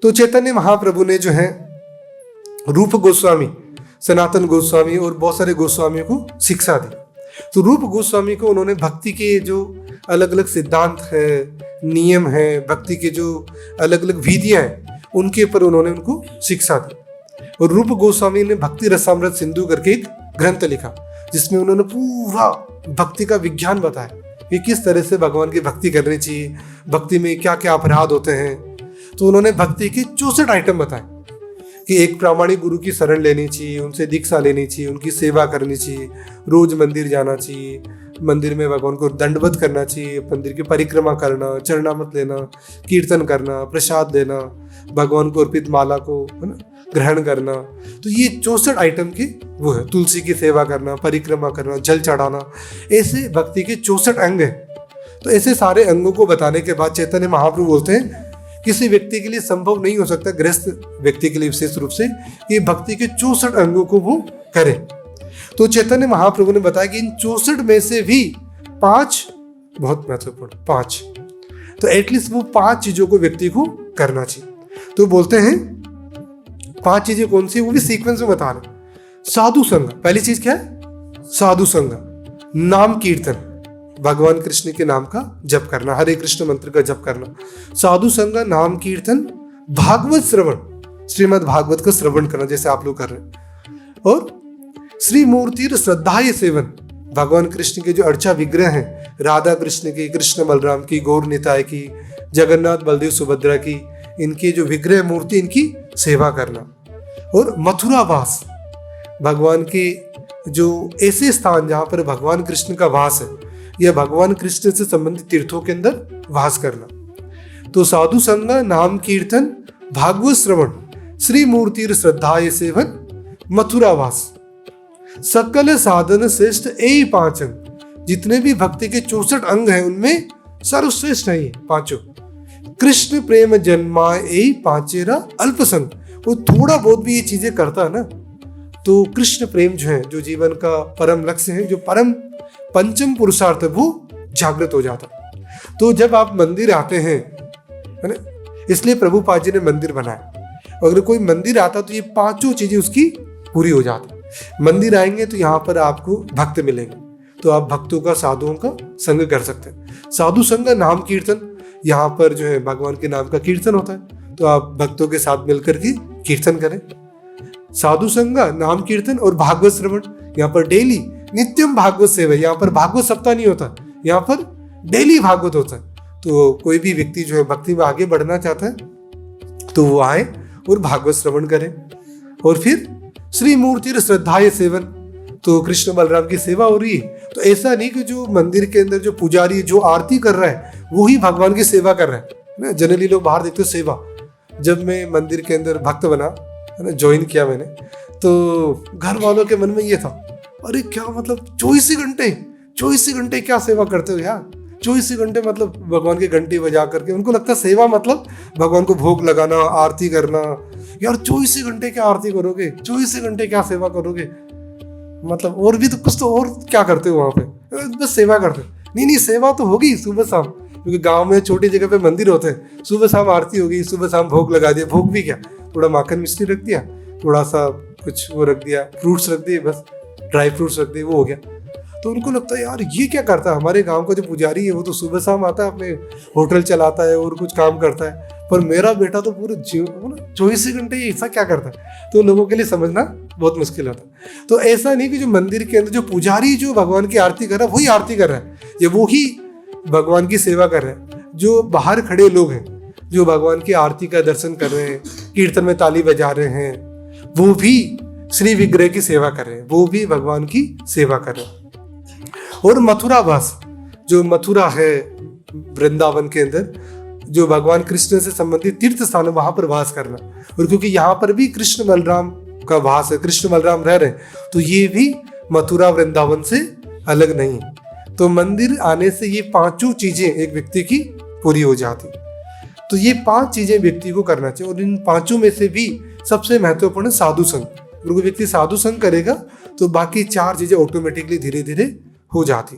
तो चैतन्य महाप्रभु ने जो है रूप गोस्वामी, सनातन गोस्वामी और बहुत सारे गोस्वामियों को शिक्षा दी। तो रूप गोस्वामी को उन्होंने भक्ति के जो अलग अलग सिद्धांत है, नियम है, भक्ति के जो अलग अलग विधियां हैं, उनके ऊपर उन्होंने उनको शिक्षा दी। और रूप गोस्वामी ने भक्ति रसामृत सिंधु करके एक ग्रंथ लिखा, जिसमें उन्होंने पूरा भक्ति का विज्ञान बताया कि किस तरह से भगवान की भक्ति करनी चाहिए, भक्ति में क्या क्या अपराध होते हैं। तो उन्होंने भक्ति के 64 आइटम बताए कि एक प्रामाणिक गुरु की शरण लेनी चाहिए, उनसे दीक्षा लेनी चाहिए, उनकी सेवा करनी चाहिए, रोज मंदिर जाना चाहिए, मंदिर में भगवान को दंडवत करना चाहिए, मंदिर की परिक्रमा करना, चरणामृत लेना, कीर्तन करना, प्रसाद देना, भगवान को अर्पित माला को है ना ग्रहण करना। तो ये 64 आइटम के वो है। तुलसी की सेवा करना, परिक्रमा करना, जल चढ़ाना, ऐसे भक्ति के 64 अंग हैं। तो ऐसे सारे अंगों को बताने के बाद चैतन्य महाप्रभु बोलते हैं किसी व्यक्ति के लिए संभव नहीं हो सकता, गृहस्थ व्यक्ति के लिए विशेष रूप से, कि भक्ति के 64 अंगों को वो करे। तो चैतन्य महाप्रभु ने बताया कि इन 64 में से भी 5 बहुत महत्वपूर्ण, 5 तो एटलीस्ट वो 5 चीजों को व्यक्ति को करना चाहिए। तो बोलते हैं 5 चीजें कौन सी, वो भी सीक्वेंस में बता रहे। साधु संग, पहली चीज क्या है? साधु संग, नाम कीर्तन, भगवान कृष्ण के नाम का जप करना, हरे कृष्ण मंत्र का जप करना। साधु संग, नाम कीर्तन, भागवत श्रवण, श्रीमद् भागवत का श्रवण करना जैसे आप लोग कर रहे हैं। और श्री मूर्ति श्रद्धाय सेवन, भगवान कृष्ण के जो अर्चा विग्रह हैं, राधा कृष्ण की, कृष्ण बलराम की, गौर निताय की, जगन्नाथ बलदेव सुभद्रा की, इनकी जो विग्रह मूर्ति, इनकी सेवा करना। और मथुरा वास, भगवान के जो ऐसे स्थान जहाँ पर भगवान कृष्ण का वास है या भगवान कृष्ण से संबंधित तीर्थों के अंदर वास करना। तो साधु संग, नाम कीर्तन, भागवत श्रवण, श्री मूर्ति श्रद्धाय सेवन, मथुरा वास, सकल साधन श्रेष्ठ यही 5 अंग। जितने भी भक्ति के 64 अंग हैं उनमें सर्वश्रेष्ठ है ये 5। कृष्ण प्रेम जन्मा यही 5 अल्प संग। वो थोड़ा बहुत भी ये चीजें करता है ना, तो कृष्ण प्रेम जो है, जो जीवन का परम लक्ष्य है, जो परम पंचम पुरुषार्थ, वो जागृत हो जाता। तो जब आप मंदिर आते हैं, है ना, इसलिए प्रभुपाद जी ने मंदिर बनाया। अगर कोई मंदिर आता तो ये 5 चीजें उसकी पूरी हो जाती। मंदिर आएंगे तो यहाँ पर आपको भक्त मिलेंगे, तो आप भक्तों का, साधुओं का संग कर सकते हैं। साधु संग, नाम कीर्तन, यहाँ पर जो है भगवान के नाम का कीर्तन होता है, तो आप भक्तों के साथ मिलकर के कीर्तन करें। साधु संग, नाम कीर्तन और भागवत श्रवण, यहाँ पर डेली नित्यम भागवत सेवा, यहाँ पर भागवत सप्ताह नहीं होता, यहाँ पर डेली भागवत होता है। तो कोई भी व्यक्ति जो है भक्ति में आगे बढ़ना चाहता है तो वो आए और भागवत श्रवण करें। और फिर श्री मूर्ति श्रद्धाय सेवन, तो कृष्ण बलराम की सेवा हो रही है। तो ऐसा नहीं कि जो मंदिर के अंदर जो पुजारी जो आरती कर रहा है वो ही भगवान की सेवा कर रहा है ना। जनरली लोग बाहर देखते सेवा। जब मैं मंदिर के अंदर भक्त बना, है ना, ज्वाइन किया मैंने, तो घर वालों के मन में ये था, अरे क्या मतलब 24 घंटे क्या सेवा करते हो यार, 24 घंटे मतलब भगवान की घंटी बजा करके। उनको लगता है सेवा मतलब भगवान को भोग लगाना, आरती करना। यार 24 घंटे क्या आरती करोगे, 24 घंटे क्या सेवा करोगे, मतलब और भी तो कुछ तो और क्या करते हो वहां पे, बस सेवा करते। नहीं, सेवा तो होगी सुबह शाम, क्योंकि गांव में छोटी जगह पे मंदिर होते हैं, सुबह शाम आरती होगी, सुबह शाम भोग लगा दिया। भोग भी क्या, थोड़ा माखन मिश्री रख दिया, थोड़ा सा कुछ वो रख दिया, फ्रूट्स रख दिए, बस ड्राई फ्रूट्स रख दिए, वो हो गया। तो उनको लगता है यार ये क्या करता है, हमारे गांव का जो पुजारी है वो तो सुबह शाम आता है, अपने होटल चलाता है और कुछ काम करता है, पर मेरा बेटा तो पूरे 24 घंटे ऐसा क्या करता है। तो लोगों के लिए समझना बहुत मुश्किल होता है। तो ऐसा नहीं कि जो मंदिर के अंदर जो पुजारी जो भगवान की आरती कर रहा है वही आरती कर रहा है, या वो ही भगवान की सेवा कर रहे हैं। जो बाहर खड़े लोग हैं जो भगवान की आरती का दर्शन कर रहे हैं, कीर्तन में ताली बजा रहे हैं, वो भी श्री विग्रह की सेवा कर रहे हैं, वो भी भगवान की सेवा कर रहे हैं। और मथुरा वास, जो मथुरा है वृंदावन के अंदर, जो भगवान कृष्ण से संबंधित तीर्थ स्थान है, वहां पर वास करना। और क्योंकि यहाँ पर भी कृष्ण बलराम का वास है, कृष्ण बलराम रह रहे हैं, तो ये भी मथुरा वृंदावन से अलग नहीं है। तो मंदिर आने से ये 5 चीजें एक व्यक्ति की पूरी हो जाती। तो ये 5 चीजें व्यक्ति को करना चाहिए। और इन 5 में से भी सबसे महत्वपूर्ण साधु संग। अगर कोई व्यक्ति साधु संग करेगा तो बाकी 4 चीजें ऑटोमेटिकली धीरे धीरे हो जाती।